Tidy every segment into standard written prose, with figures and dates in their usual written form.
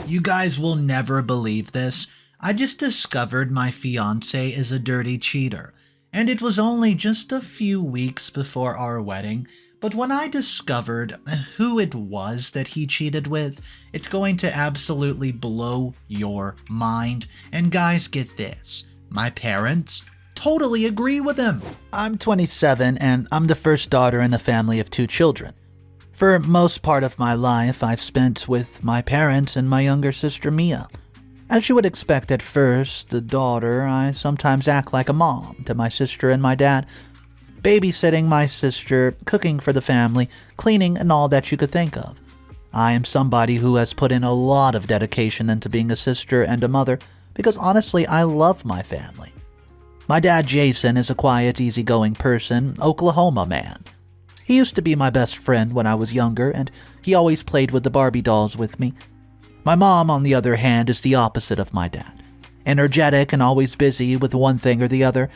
You guys will never believe this. I just discovered my fiance is a dirty cheater, and it was only just a few weeks before our wedding. But when I discovered who it was that he cheated with, it's going to absolutely blow your mind. And guys, get this. My parents totally agree with him. I'm 27 and I'm the first daughter in a family of 2 children. For most part of my life, I've spent with my parents and my younger sister Mia. As you would expect at first, the daughter, I sometimes act like a mom to my sister and my dad, babysitting my sister, cooking for the family, cleaning, and all that you could think of. I am somebody who has put in a lot of dedication into being a sister and a mother because honestly, I love my family. My dad, Jason, is a quiet, easygoing person, Oklahoma man. He used to be my best friend when I was younger, and he always played with the Barbie dolls with me. My mom, on the other hand, is the opposite of my dad. Energetic and always busy with one thing or the other.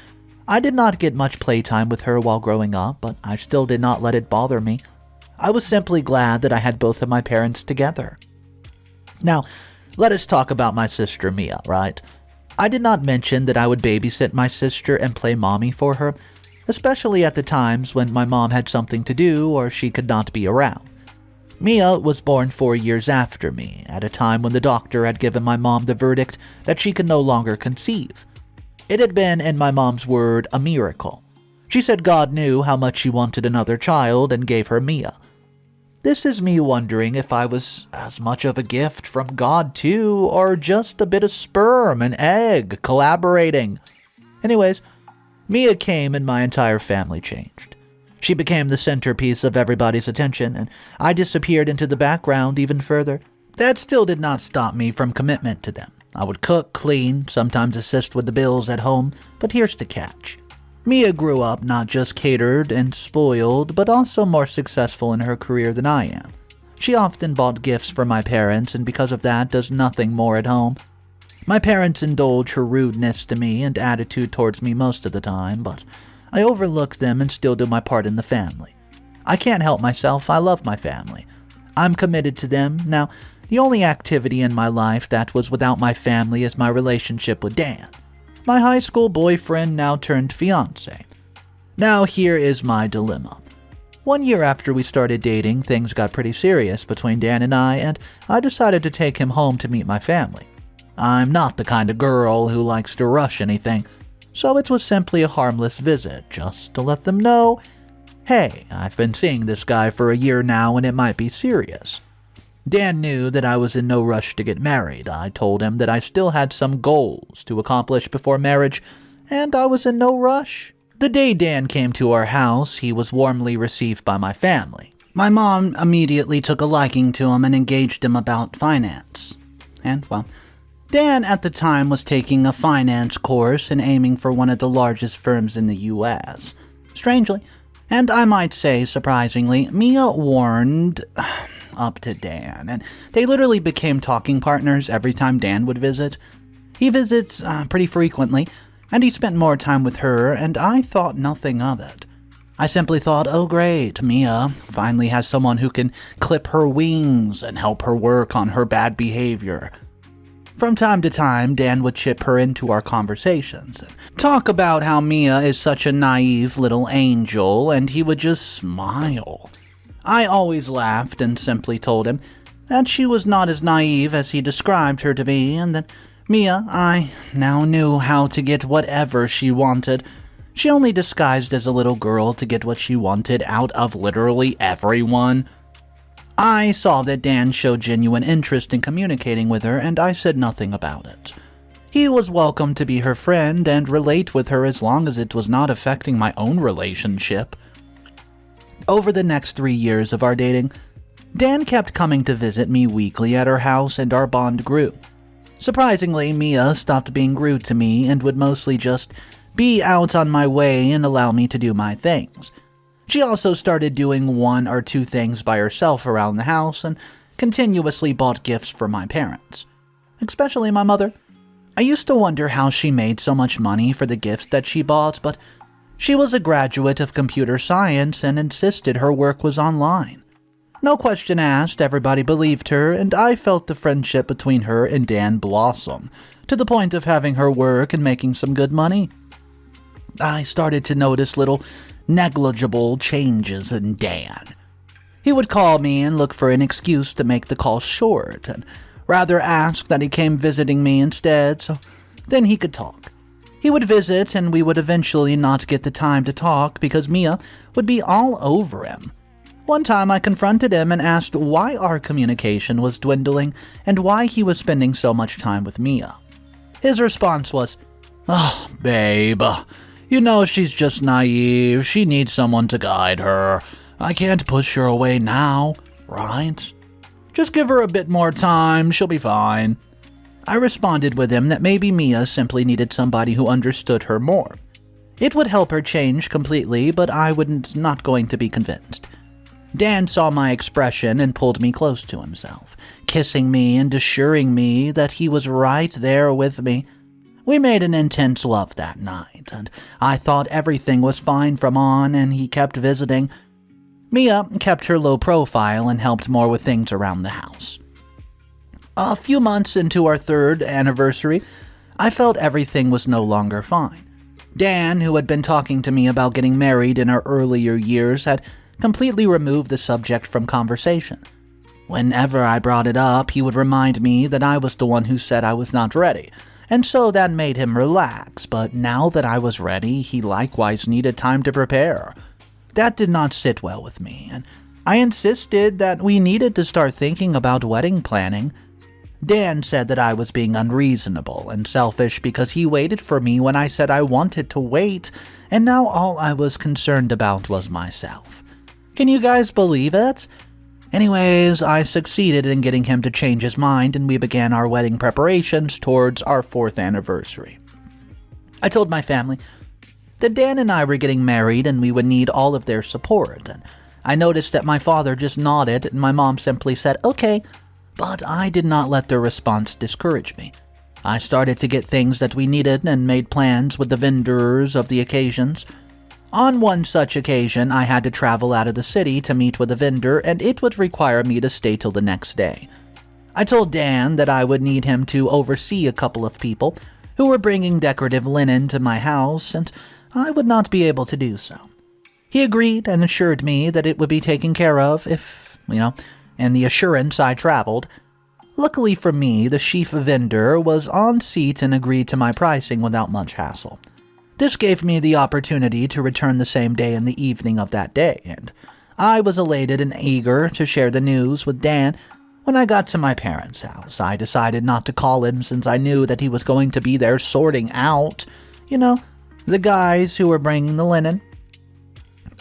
I did not get much playtime with her while growing up, but I still did not let it bother me. I was simply glad that I had both of my parents together. Now, let us talk about my sister Mia, right? I did not mention that I would babysit my sister and play mommy for her, especially at the times when my mom had something to do or she could not be around. Mia was born 4 years after me, at a time when the doctor had given my mom the verdict that she could no longer conceive. It had been, in my mom's word, a miracle. She said God knew how much she wanted another child and gave her Mia. This is me wondering if I was as much of a gift from God too, or just a bit of sperm and egg collaborating. Anyways, Mia came and my entire family changed. She became the centerpiece of everybody's attention, and I disappeared into the background even further. That still did not stop me from commitment to them. I would cook, clean, sometimes assist with the bills at home, but here's the catch. Mia grew up not just catered and spoiled, but also more successful in her career than I am. She often bought gifts for my parents, and because of that does nothing more at home. My parents indulge her rudeness to me and attitude towards me most of the time, but I overlook them and still do my part in the family. I can't help myself, I love my family. I'm committed to them. Now, the only activity in my life that was without my family is my relationship with Dan, my high school boyfriend now turned fiance. Now here is my dilemma. 1 year after we started dating, things got pretty serious between Dan and I decided to take him home to meet my family. I'm not the kind of girl who likes to rush anything, so it was simply a harmless visit, just to let them know, hey, I've been seeing this guy for a year now and it might be serious. Dan knew that I was in no rush to get married. I told him that I still had some goals to accomplish before marriage, and I was in no rush. The day Dan came to our house, he was warmly received by my family. My mom immediately took a liking to him and engaged him about finance. And, well, Dan at the time was taking a finance course and aiming for one of the largest firms in the U.S. Strangely, and I might say surprisingly, Mia warmed up to Dan, and they literally became talking partners every time Dan would visit. He visits pretty frequently, and he spent more time with her, and I thought nothing of it. I simply thought, oh great, Mia finally has someone who can clip her wings and help her work on her bad behavior. From time to time, Dan would chip her into our conversations and talk about how Mia is such a naive little angel, and he would just smile. I always laughed and simply told him that she was not as naive as he described her to be, and that Mia, I now knew how to get whatever she wanted. She only disguised as a little girl to get what she wanted out of literally everyone. I saw that Dan showed genuine interest in communicating with her, and I said nothing about it. He was welcome to be her friend and relate with her as long as it was not affecting my own relationship. Over the next 3 years of our dating, Dan kept coming to visit me weekly at her house, and our bond grew. Surprisingly, Mia stopped being rude to me and would mostly just be out on my way and allow me to do my things. She also started doing 1 or 2 things by herself around the house and continuously bought gifts for my parents, especially my mother. I used to wonder how she made so much money for the gifts that she bought, but she was a graduate of computer science and insisted her work was online. No question asked, everybody believed her, and I felt the friendship between her and Dan blossom, to the point of having her work and making some good money. I started to notice little negligible changes in Dan. He would call me and look for an excuse to make the call short, and rather ask that he came visiting me instead, so then he could talk. He would visit, and we would eventually not get the time to talk because Mia would be all over him. One time I confronted him and asked why our communication was dwindling and why he was spending so much time with Mia. His response was, "Oh, babe, you know she's just naive. She needs someone to guide her. I can't push her away now, right? Just give her a bit more time, she'll be fine." I responded with him that maybe Mia simply needed somebody who understood her more. It would help her change completely, but I was not going to be convinced. Dan saw my expression and pulled me close to himself, kissing me and assuring me that he was right there with me. We made an intense love that night, and I thought everything was fine from on, and he kept visiting. Mia kept her low profile and helped more with things around the house. A few months into our 3rd anniversary, I felt everything was no longer fine. Dan, who had been talking to me about getting married in our earlier years, had completely removed the subject from conversation. Whenever I brought it up, he would remind me that I was the one who said I was not ready, and so that made him relax, but now that I was ready, he likewise needed time to prepare. That did not sit well with me, and I insisted that we needed to start thinking about wedding planning. Dan said that I was being unreasonable and selfish because he waited for me when I said I wanted to wait, and now all I was concerned about was myself. Can you guys believe it? Anyways, I succeeded in getting him to change his mind, and we began our wedding preparations towards our 4th anniversary. I told my family that Dan and I were getting married and we would need all of their support, and I noticed that my father just nodded and my mom simply said, "Okay," but I did not let their response discourage me. I started to get things that we needed and made plans with the vendors of the occasions. On one such occasion, I had to travel out of the city to meet with a vendor, and it would require me to stay till the next day. I told Dan that I would need him to oversee a couple of people who were bringing decorative linen to my house, and I would not be able to do so. He agreed and assured me that it would be taken care of if, and the assurance I traveled. Luckily for me, the chief vendor was on seat and agreed to my pricing without much hassle. This gave me the opportunity to return the same day in the evening of that day, and I was elated and eager to share the news with Dan. When I got to my parents' house, I decided not to call him since I knew that he was going to be there sorting out, the guys who were bringing the linen.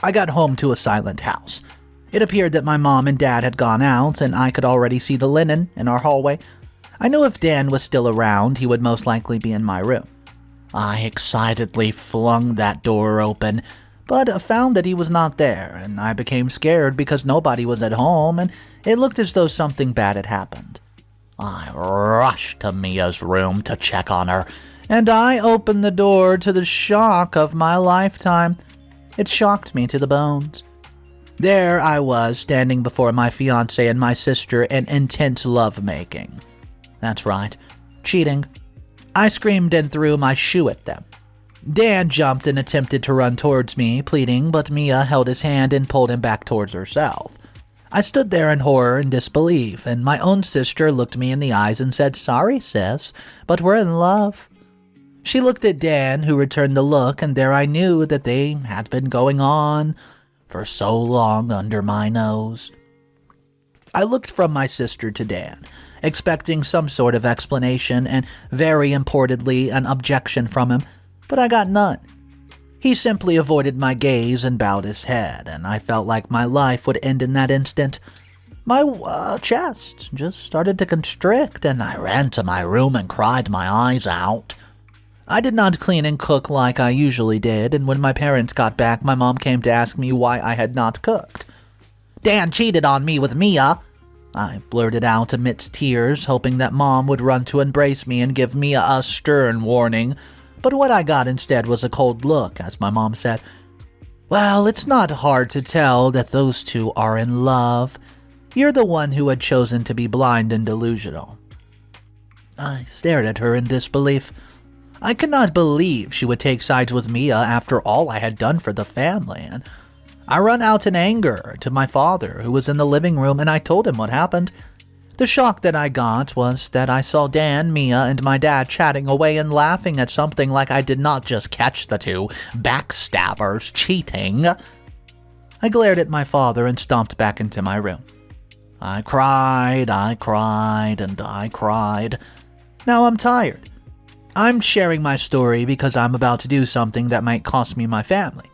I got home to a silent house. It appeared that my mom and dad had gone out, and I could already see the linen in our hallway. I knew if Dan was still around, he would most likely be in my room. I excitedly flung that door open, but found that he was not there, and I became scared because nobody was at home, and it looked as though something bad had happened. I rushed to Mia's room to check on her, and I opened the door to the shock of my lifetime. It shocked me to the bones. There I was, standing before my fiancé and my sister in intense lovemaking. That's right, cheating. I screamed and threw my shoe at them. Dan jumped and attempted to run towards me, pleading, but Mia held his hand and pulled him back towards herself. I stood there in horror and disbelief, and my own sister looked me in the eyes and said, "Sorry, sis, but we're in love." She looked at Dan, who returned the look, and there I knew that they had been going on for so long under my nose. I looked from my sister to Dan, expecting some sort of explanation and, very importantly, an objection from him, but I got none. He simply avoided my gaze and bowed his head, and I felt like my life would end in that instant. My chest just started to constrict, and I ran to my room and cried my eyes out. I did not clean and cook like I usually did, and when my parents got back, my mom came to ask me why I had not cooked. "Dan cheated on me with Mia," I blurted out amidst tears, hoping that Mom would run to embrace me and give Mia a stern warning, but what I got instead was a cold look as my mom said, "Well, it's not hard to tell that those two are in love. You're the one who had chosen to be blind and delusional." I stared at her in disbelief. I could not believe she would take sides with Mia after all I had done for the family, and I ran out in anger to my father, who was in the living room, and I told him what happened. The shock that I got was that I saw Dan, Mia, and my dad chatting away and laughing at something like I did not just catch the two backstabbers cheating. I glared at my father and stomped back into my room. I cried, and I cried. Now I'm tired. I'm sharing my story because I'm about to do something that might cost me my family.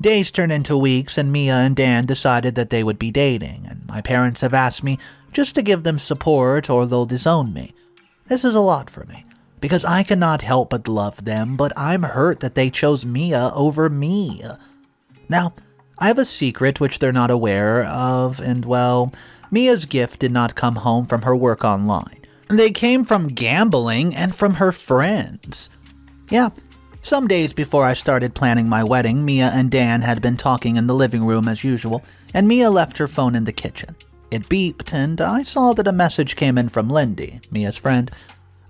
Days turned into weeks, and Mia and Dan decided that they would be dating, and my parents have asked me just to give them support or they'll disown me. This is a lot for me, because I cannot help but love them, but I'm hurt that they chose Mia over me. Now, I have a secret which they're not aware of, and well, Mia's gift did not come home from her work online. They came from gambling and from her friends. Yeah, some days before I started planning my wedding, Mia and Dan had been talking in the living room as usual, and Mia left her phone in the kitchen. It beeped, and I saw that a message came in from Lindy, Mia's friend.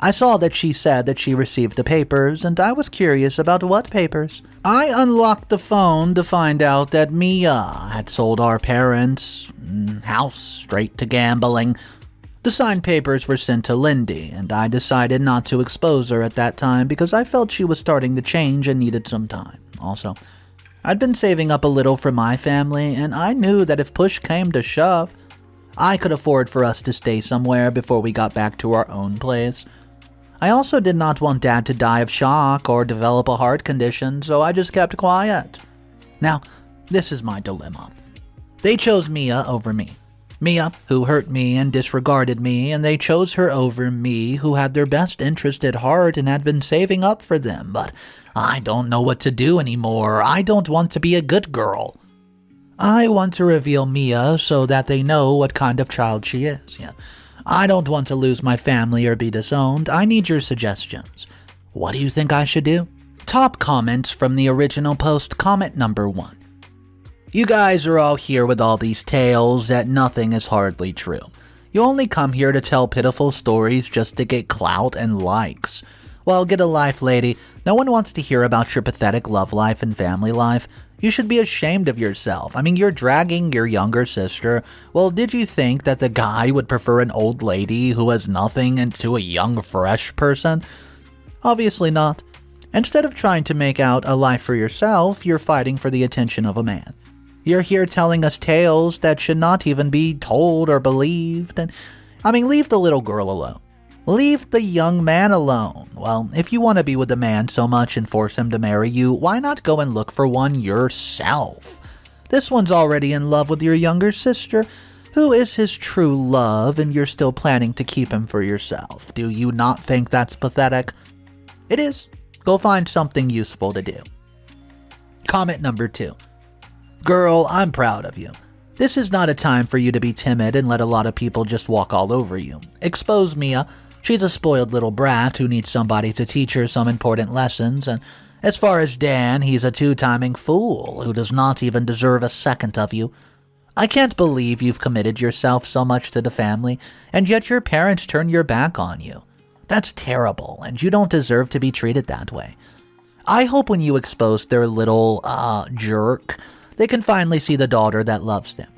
I saw that she said that she received the papers, and I was curious about what papers. I unlocked the phone to find out that Mia had sold our parents' house straight to gambling. The signed papers were sent to Lindy, and I decided not to expose her at that time because I felt she was starting to change and needed some time. Also, I'd been saving up a little for my family, and I knew that if push came to shove, I could afford for us to stay somewhere before we got back to our own place. I also did not want Dad to die of shock or develop a heart condition, so I just kept quiet. Now, this is my dilemma. They chose Mia over me. Mia, who hurt me and disregarded me, and they chose her over me, who had their best interest at heart and had been saving up for them, but I don't know what to do anymore. I don't want to be a good girl. I want to reveal Mia so that they know what kind of child she is. Yeah. I don't want to lose my family or be disowned. I need your suggestions. What do you think I should do? Top comments from the original post. Comment number 1. You guys are all here with all these tales that nothing is hardly true. You only come here to tell pitiful stories just to get clout and likes. Well, get a life, lady. No one wants to hear about your pathetic love life and family life. You should be ashamed of yourself. I mean, you're dragging your younger sister. Well, did you think that the guy would prefer an old lady who has nothing into a young, fresh person? Obviously not. Instead of trying to make out a life for yourself, you're fighting for the attention of a man. You're here telling us tales that should not even be told or believed. And leave the little girl alone. Leave the young man alone. Well, if you want to be with a man so much and force him to marry you, why not go and look for one yourself? This one's already in love with your younger sister, who is his true love, and you're still planning to keep him for yourself. Do you not think that's pathetic? It is. Go find something useful to do. Comment number 2. Girl, I'm proud of you. This is not a time for you to be timid and let a lot of people just walk all over you. Expose Mia. She's a spoiled little brat who needs somebody to teach her some important lessons, and as far as Dan, he's a two-timing fool who does not even deserve a second of you. I can't believe you've committed yourself so much to the family, and yet your parents turn your back on you. That's terrible, and you don't deserve to be treated that way. I hope when you expose their little, jerk, they can finally see the daughter that loves them.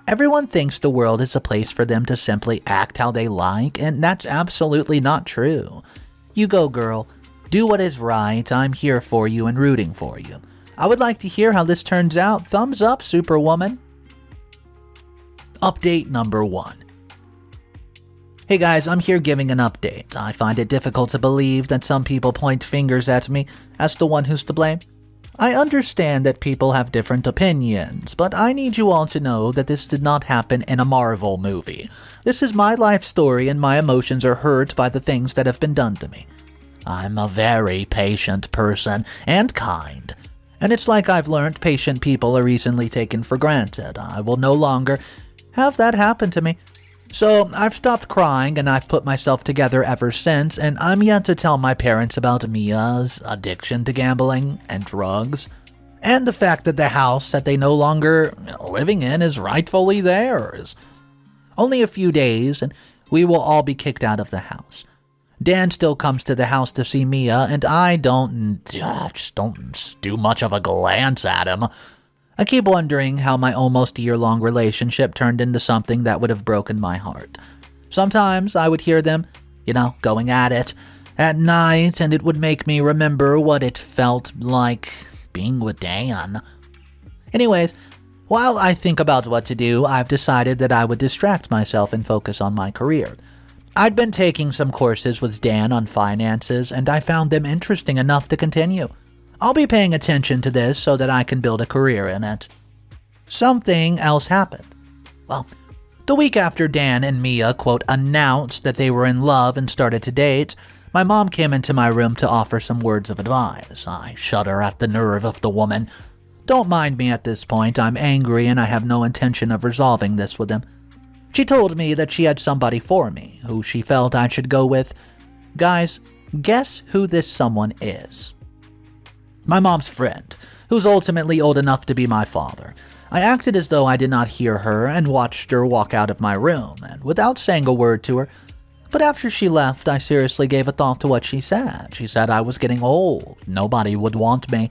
Everyone thinks the world is a place for them to simply act how they like, and that's absolutely not true. You go, girl. Do what is right. I'm here for you and rooting for you. I would like to hear how this turns out. Thumbs up, Superwoman. Update number 1. Hey guys, I'm here giving an update. I find it difficult to believe that some people point fingers at me as the one who's to blame. I understand that people have different opinions, but I need you all to know that this did not happen in a Marvel movie. This is my life story, and my emotions are hurt by the things that have been done to me. I'm a very patient person, and kind. And it's like I've learned patient people are easily taken for granted. I will no longer have that happen to me. So I've stopped crying, and I've put myself together ever since, and I'm yet to tell my parents about Mia's addiction to gambling and drugs, and the fact that the house that they no longer living in is rightfully theirs. Only a few days, and we will all be kicked out of the house. Dan still comes to the house to see Mia, and I just don't do much of a glance at him. I keep wondering how my almost year-long relationship turned into something that would have broken my heart. Sometimes I would hear them, going at it at night, and it would make me remember what it felt like being with Dan. Anyways, while I think about what to do, I've decided that I would distract myself and focus on my career. I'd been taking some courses with Dan on finances, and I found them interesting enough to continue. I'll be paying attention to this so that I can build a career in it. Something else happened. Well, the week after Dan and Mia, quote, announced that they were in love and started to date, my mom came into my room to offer some words of advice. I shudder at the nerve of the woman. Don't mind me at this point. I'm angry and I have no intention of resolving this with him. She told me that she had somebody for me, who she felt I should go with. Guys, guess who this someone is? My mom's friend, who's ultimately old enough to be my father. I acted as though I did not hear her and watched her walk out of my room, and without saying a word to her. But after she left, I seriously gave a thought to what she said. She said I was getting old. Nobody would want me.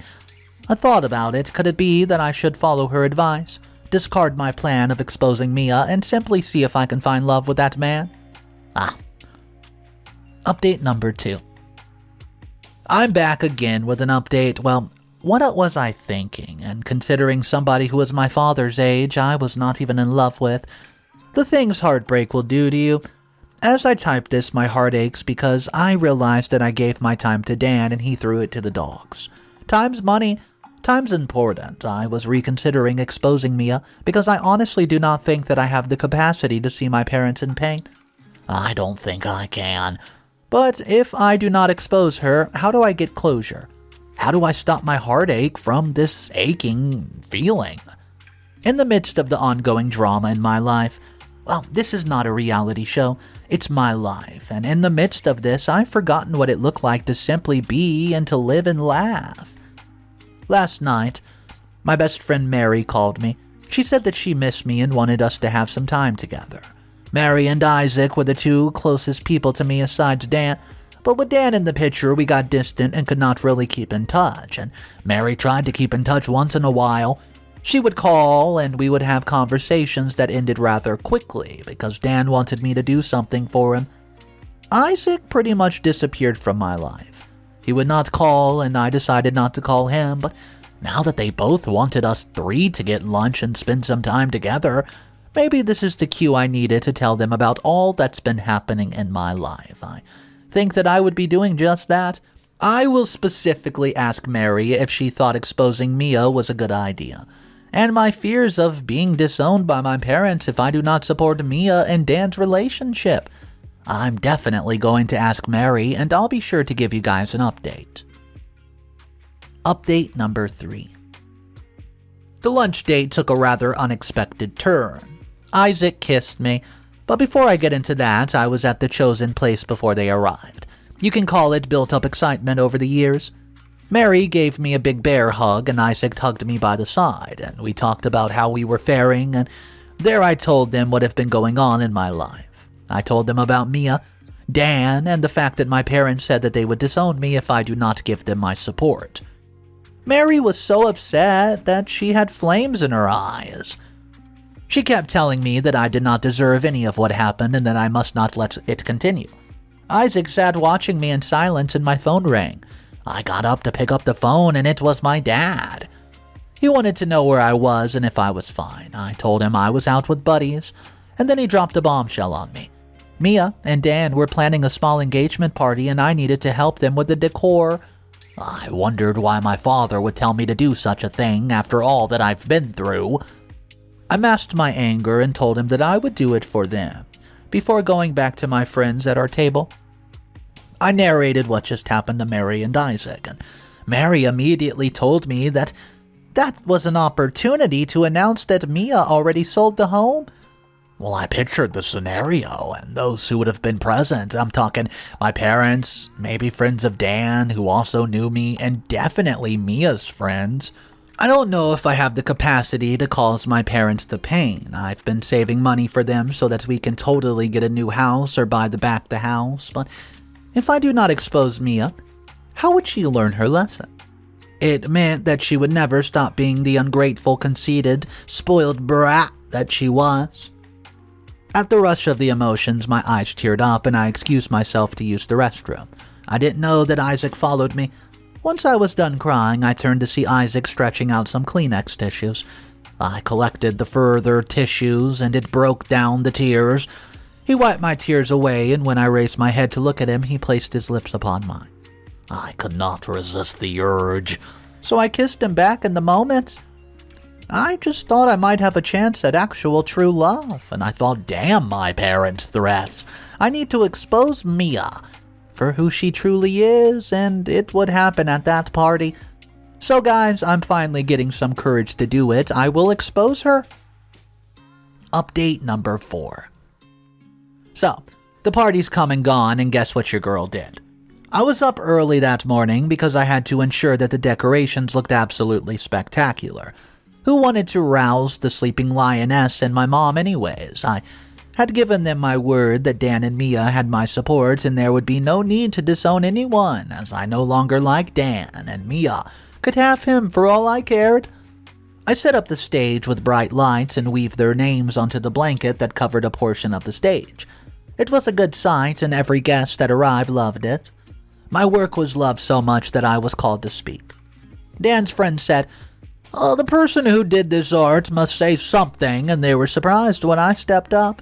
I thought about it. Could it be that I should follow her advice? Discard my plan of exposing Mia and simply see if I can find love with that man? Update number 2. I'm back again with an update. Well, what was I thinking? And considering somebody who was my father's age, I was not even in love with. The things heartbreak will do to you. As I type this, my heart aches because I realized that I gave my time to Dan and he threw it to the dogs. Time's money. Time's important. I was reconsidering exposing Mia because I honestly do not think that I have the capacity to see my parents in pain. I don't think I can. But if I do not expose her, how do I get closure? How do I stop my heartache from this aching feeling? In the midst of the ongoing drama in my life, well, this is not a reality show. It's my life. And in the midst of this, I've forgotten what it looked like to simply be and to live and laugh. Last night, my best friend Mary called me. She said that she missed me and wanted us to have some time together. Mary and Isaac were the two closest people to me besides Dan, but with Dan in the picture, we got distant and could not really keep in touch, and Mary tried to keep in touch once in a while. She would call, and we would have conversations that ended rather quickly because Dan wanted me to do something for him. Isaac pretty much disappeared from my life. He would not call, and I decided not to call him, but now that they both wanted us 3 to get lunch and spend some time together, maybe this is the cue I needed to tell them about all that's been happening in my life. I think that I would be doing just that. I will specifically ask Mary if she thought exposing Mia was a good idea, and my fears of being disowned by my parents if I do not support Mia and Dan's relationship. I'm definitely going to ask Mary, and I'll be sure to give you guys an update. Update number 3. The lunch date took a rather unexpected turn. Isaac kissed me, but before I get into that, I was at the chosen place before they arrived. You can call it built-up excitement over the years. Mary gave me a big bear hug, and Isaac tugged me by the side, and we talked about how we were faring, and there I told them what had been going on in my life. I told them about Mia, Dan, and the fact that my parents said that they would disown me if I do not give them my support. Mary was so upset that she had flames in her eyes. She kept telling me that I did not deserve any of what happened and that I must not let it continue. Isaac sat watching me in silence and my phone rang. I got up to pick up the phone and it was my dad. He wanted to know where I was and if I was fine. I told him I was out with buddies, and then he dropped a bombshell on me. Mia and Dan were planning a small engagement party and I needed to help them with the decor. I wondered why my father would tell me to do such a thing after all that I've been through. I masked my anger and told him that I would do it for them, before going back to my friends at our table. I narrated what just happened to Mary and Isaac, and Mary immediately told me that was an opportunity to announce that Mia already sold the home. Well, I pictured the scenario and those who would have been present. I'm talking my parents, maybe friends of Dan who also knew me, and definitely Mia's friends. I don't know if I have the capacity to cause my parents the pain. I've been saving money for them so that we can totally get a new house or buy back the house, but if I do not expose Mia, how would she learn her lesson? It meant that she would never stop being the ungrateful, conceited, spoiled brat that she was. At the rush of the emotions, my eyes teared up and I excused myself to use the restroom. I didn't know that Isaac followed me. Once I was done crying, I turned to see Isaac stretching out some Kleenex tissues. I collected the further tissues and it broke down the tears. He wiped my tears away, and when I raised my head to look at him, he placed his lips upon mine. I could not resist the urge, so I kissed him back in the moment. I just thought I might have a chance at actual true love, and I thought, damn my parents' threats. I need to expose Mia for who she truly is, and it would happen at that party. So guys, I'm finally getting some courage to do it. I will expose her. Update number 4. So, the party's come and gone, and guess what your girl did? I was up early that morning because I had to ensure that the decorations looked absolutely spectacular. Who wanted to rouse the sleeping lioness and my mom anyways? I had given them my word that Dan and Mia had my support and there would be no need to disown anyone, as I no longer liked Dan and Mia could have him for all I cared. I set up the stage with bright lights and weaved their names onto the blanket that covered a portion of the stage. It was a good sight and every guest that arrived loved it. My work was loved so much that I was called to speak. Dan's friend said, "Oh, the person who did this art must say something," and they were surprised when I stepped up.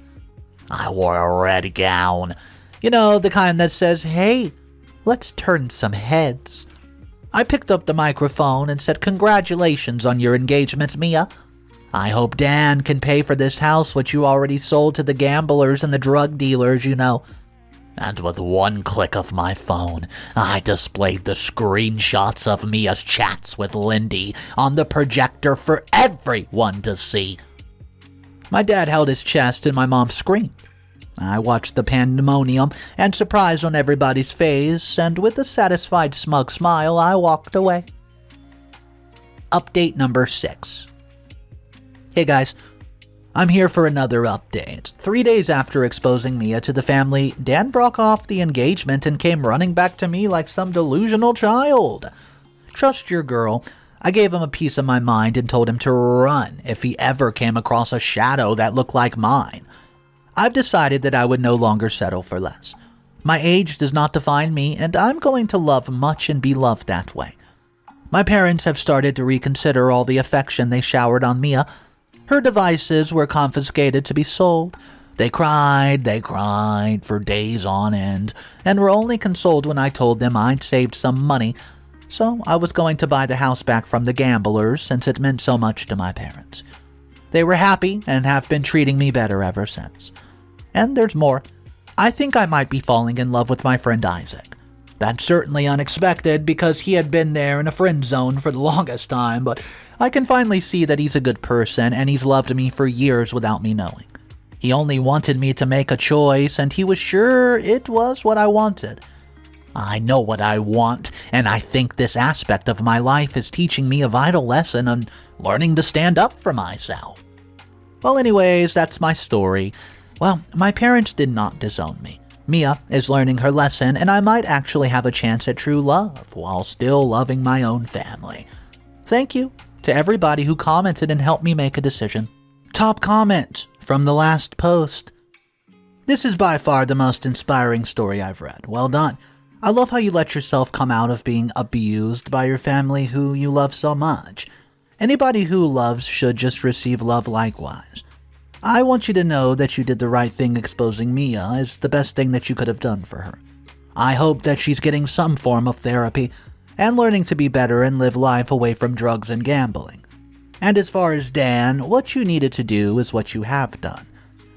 I wore a red gown. You know, the kind that says, "Hey, let's turn some heads." I picked up the microphone and said, "Congratulations on your engagement, Mia. I hope Dan can pay for this house which you already sold to the gamblers and the drug dealers, you know." And with one click of my phone, I displayed the screenshots of Mia's chats with Lindy on the projector for everyone to see. My dad held his chest and my mom screamed. I watched the pandemonium and surprise on everybody's face, and with a satisfied smug smile, I walked away. Update number 6. Hey guys, I'm here for another update. 3 days after exposing Mia to the family, Dan broke off the engagement and came running back to me like some delusional child. Trust your girl. I gave him a piece of my mind and told him to run if he ever came across a shadow that looked like mine. I've decided that I would no longer settle for less. My age does not define me, and I'm going to love much and be loved that way. My parents have started to reconsider all the affection they showered on Mia. Her devices were confiscated to be sold. They cried for days on end, and were only consoled when I told them I'd saved some money, so I was going to buy the house back from the gamblers since it meant so much to my parents. They were happy and have been treating me better ever since. And there's more. I think I might be falling in love with my friend Isaac. That's certainly unexpected because he had been there in a friend zone for the longest time, but I can finally see that he's a good person and he's loved me for years without me knowing. He only wanted me to make a choice and he was sure it was what I wanted. I know what I want, and I think this aspect of my life is teaching me a vital lesson on learning to stand up for myself. Well, anyways, that's my story. Well, my parents did not disown me. Mia is learning her lesson, and I might actually have a chance at true love while still loving my own family. Thank you to everybody who commented and helped me make a decision. Top comment from the last post. This is by far the most inspiring story I've read. Well done. I love how you let yourself come out of being abused by your family who you love so much. Anybody who loves should just receive love likewise. I want you to know that you did the right thing exposing Mia is the best thing that you could have done for her. I hope that she's getting some form of therapy and learning to be better and live life away from drugs and gambling. And as far as Dan, what you needed to do is what you have done.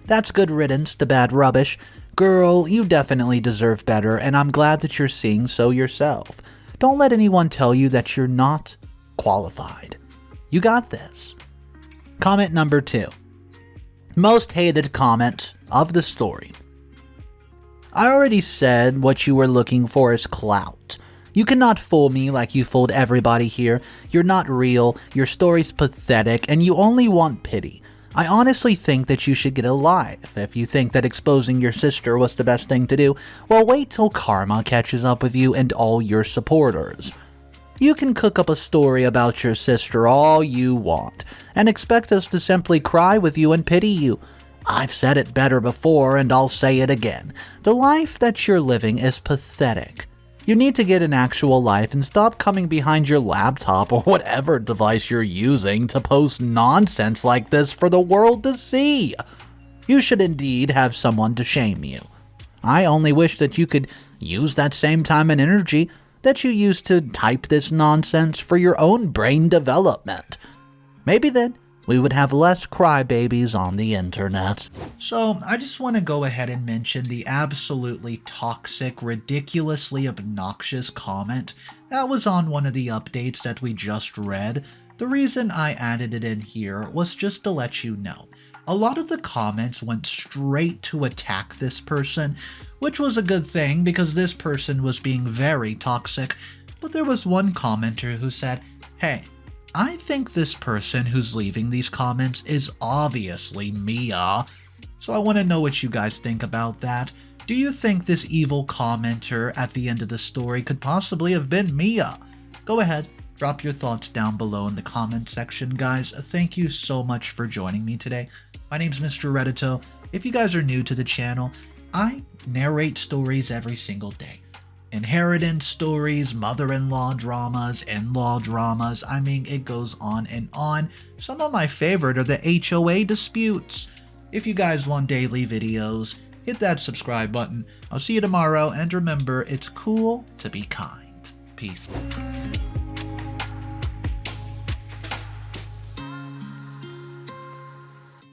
That's good riddance to bad rubbish. Girl, you definitely deserve better, and I'm glad that you're seeing so yourself. Don't let anyone tell you that you're not qualified. You got this. Comment number 2. Most hated comment of the story. I already said what you were looking for is clout. You cannot fool me like you fooled everybody here. You're not real, your story's pathetic, and you only want pity. I honestly think that you should get a life. If you think that exposing your sister was the best thing to do, well, wait till karma catches up with you and all your supporters. You can cook up a story about your sister all you want, and expect us to simply cry with you and pity you. I've said it better before, and I'll say it again. The life that you're living is pathetic. You need to get an actual life and stop coming behind your laptop or whatever device you're using to post nonsense like this for the world to see. You should indeed have someone to shame you. I only wish that you could use that same time and energy that you used to type this nonsense for your own brain development. Maybe then we would have less crybabies on the internet. So, I just want to go ahead and mention the absolutely toxic, ridiculously obnoxious comment that was on one of the updates that we just read. The reason I added it in here was just to let you know. A lot of the comments went straight to attack this person, which was a good thing because this person was being very toxic. But there was one commenter who said, "Hey, I think this person who's leaving these comments is obviously Mia." So I want to know what you guys think about that. Do you think this evil commenter at the end of the story could possibly have been Mia? Go ahead, drop your thoughts down below in the comment section, guys. Thank you so much for joining me today. My name's Mr. Reddito. If you guys are new to the channel, I narrate stories every single day. Inheritance stories, mother-in-law dramas, in-law dramas, I mean, it goes on and on. Some of my favorite are the HOA disputes. If you guys want daily videos, hit that subscribe button. I'll see you tomorrow, and remember, it's cool to be kind. Peace.